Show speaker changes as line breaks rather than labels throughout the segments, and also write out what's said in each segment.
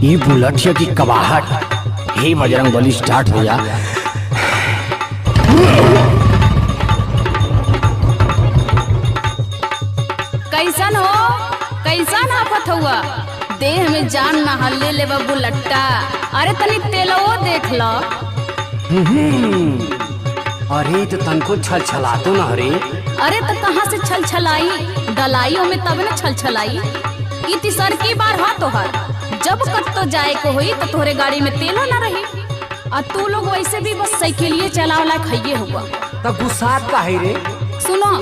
ये बुलेटिया की कबाहट। हे बजरंग बली स्टार्ट हो जा।
कैसन हो, कैसन आफत हुआ? देह में जान न हल्ले ले बुलट्टा। अरे तनी तेलवो देख लो।
अरे तो तनको छल छला तो ना रे।
अरे तो कहाँ से छल छलाई? डलाइयों में तब न छल छलाई। ई तीसर की बार हा तोहर। जब कत तो जाए को हुई तो तोहरे गाड़ी में तेलो ना रही। और तू लोग वैसे भी बस साइकिलिए चलावला खाइए हुआ।
तब गुस्सात का है रे।
सुनो,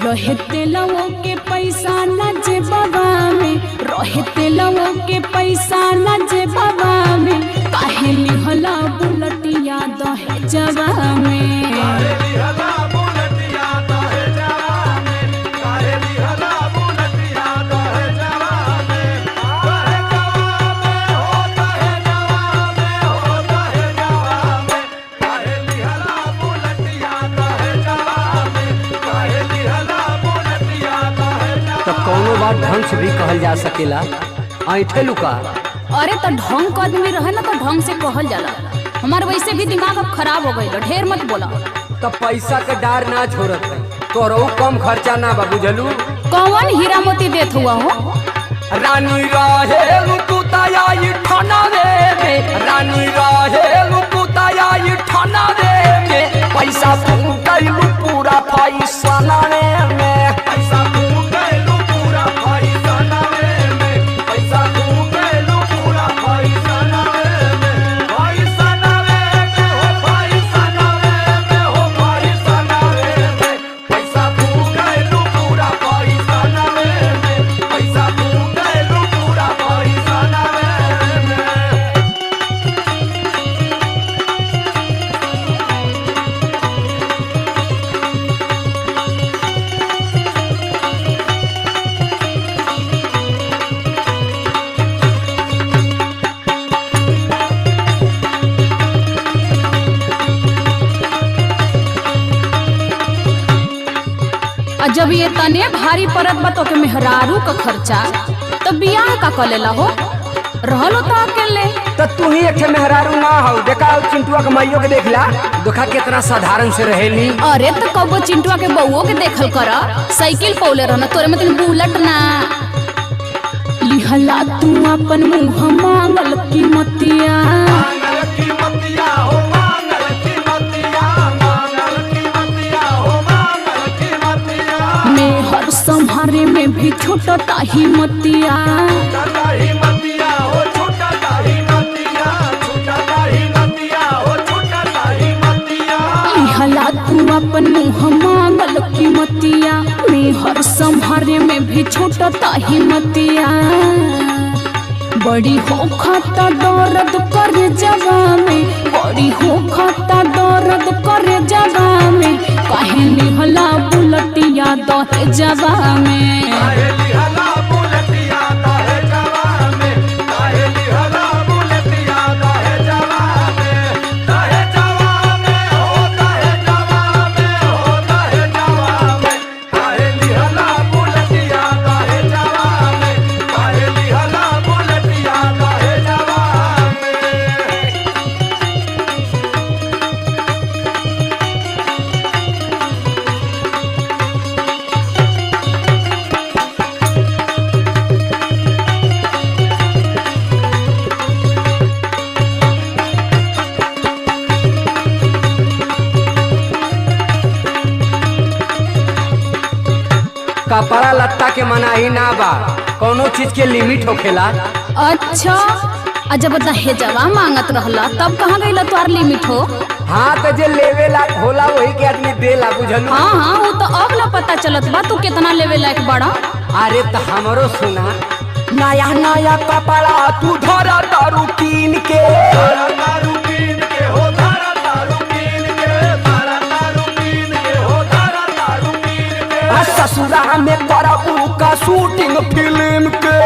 रहे तेलवो के पैसा न जे बाबा में, रहे तेलवो के पैसा न जे बाबा में, काहे लिहला बुलटिया दहेजवा में।
तो कौनो बात ढंग से भी कहल जा सकेला। ऐठे लुका।
अरे तो ढंग का आदमी रहे ना तो ढंग से कहल जाला। हमार वैसे भी दिमाग अब खराब हो गई, ढेर मत बोला।
तो पैसा के डार ना छोड़त है, तोरो कम खर्चा ना बा बुझलू।
कौन हीरा मोती देत हुआ हो?
रानी रहे तू तयाई ठनावे में, रानी रहे तू तयाई ठनावे में, पैसा फूट गइलू पूरा पैसा नावे में, पैसा फूट गइलू पूरा पैसा नावे में, पैसा फूट गइलू पूरा पैसा नावे में, पैसा नावे में हो, पैसा नावे में हो, पैसा नावे में, पैसा फूट गइलू पूरा पैसा नावे में, पैसा फूट गइलू पूरा पैसा नावे में।
और जब ये तने भारी परत बा तो के मेहरारू का खर्चा, तो बियाह का कलेला हो? रहलो तो अकेले।
तो तू ही एक मेहरारू ना हो। देखा चिंटुआ के माइयों के देख ला, देखा कितना साधारण से रहेली।
अरे तो कबो चिंटुआ के बउओ के देखल कर। साइकिल पौले रहना, तोरे में तनी बुलेट ना लिहला। तू अपन मुंह मांगल की मतिया, मेहर संभारे में भी छोटा ही मतिया। लिहला तू अपन मुंह मांगल की मतिया, मेहर संभारे में भी छोटा ही मतिया। बड़ी हो खाता दर्द करे जवा में, बड़ी हो खाता दर्द करे जवा में, काहे लिहला बुलटिया दहेजवा में।
कपड़ा लत्ता के मनाही ना बा, कोनो चीज के लिमिट होखेला।
अच्छा, आ जब दहेजवा मांगत रहला तब कहाँ गईला तोहार लिमिट हो?
हाँ तो जे लेवे लायक होला वही के आदमी देला बुझलू।
हाँ हाँ, वो तो अब ना पता चलत बा तू कितना लेवे लायक बड़ा।
अरे तो हमरो सुना, नया नया कपड़ा तू धरा दारू कीन के, ससुरा में करबू का शूटिंग फिल्म के,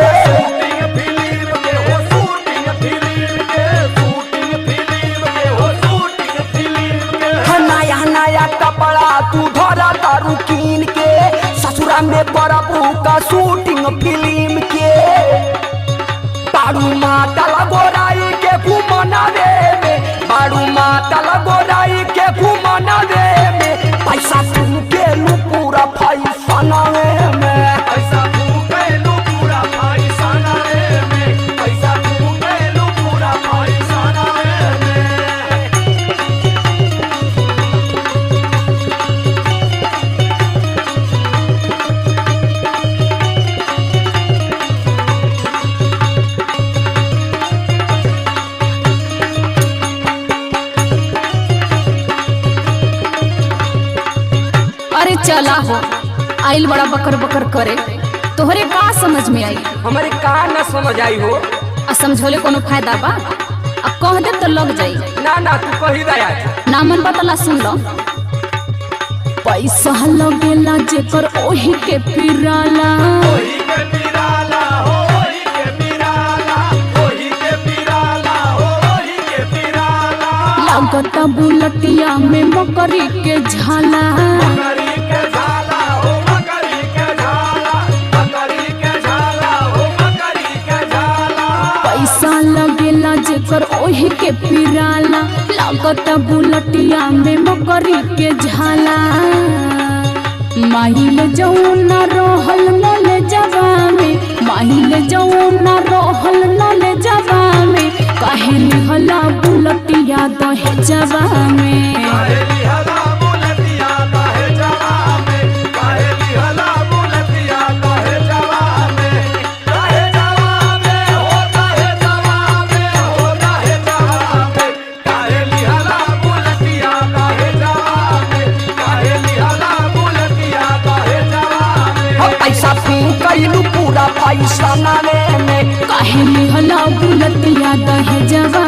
नया नया कपड़ा तू धरा दारू कीन के, ससुरा में करबू का शूटिंग फिल्म के।
चला हो आइल बड़ा बकर बकर करे, तोहरे का समझ में आई?
हमारे का न समझ आई हो।
आ समझोले कोनो फायदा बा? आ कह दे तो लग जाई।
ना ना तू कही दया
ना मन बतला सुन लो। पैसा लगेला जेकर ओही के पिराला,
ओही के पिराला हो, ओही के पिराला, ओही के पिराला हो, ओही के पिराला।
लागता बुलटिया में मकरी के झाला,
मकरी के झाला हो, मकरी के झाला, मकरी के झाला हो, मकरी के झाला।
पैसा लगेला जेकर ओही के पिराला, लागता बुलटिया में मकरी के झाला। माहिल जाऊं न रहल नले जवा में, माहिल जाऊं न रहल नले जवा में, काहे लिहला बुलटिया दहे जवा में।
काहे लिहला बुलटिया दहे जवा में, काहे लिहला बुलटिया दहे जवा में, दहे जवा में हो, दहे जवा में हो, दहे जवा में, काहे लिहला बुलटिया दहे जवा में, काहे लिहला बुलटिया दहे जवा में। हो पैसा फूकैलू पूरा पैसा नावे में,
काहे लिहला बुलटिया दहे जवा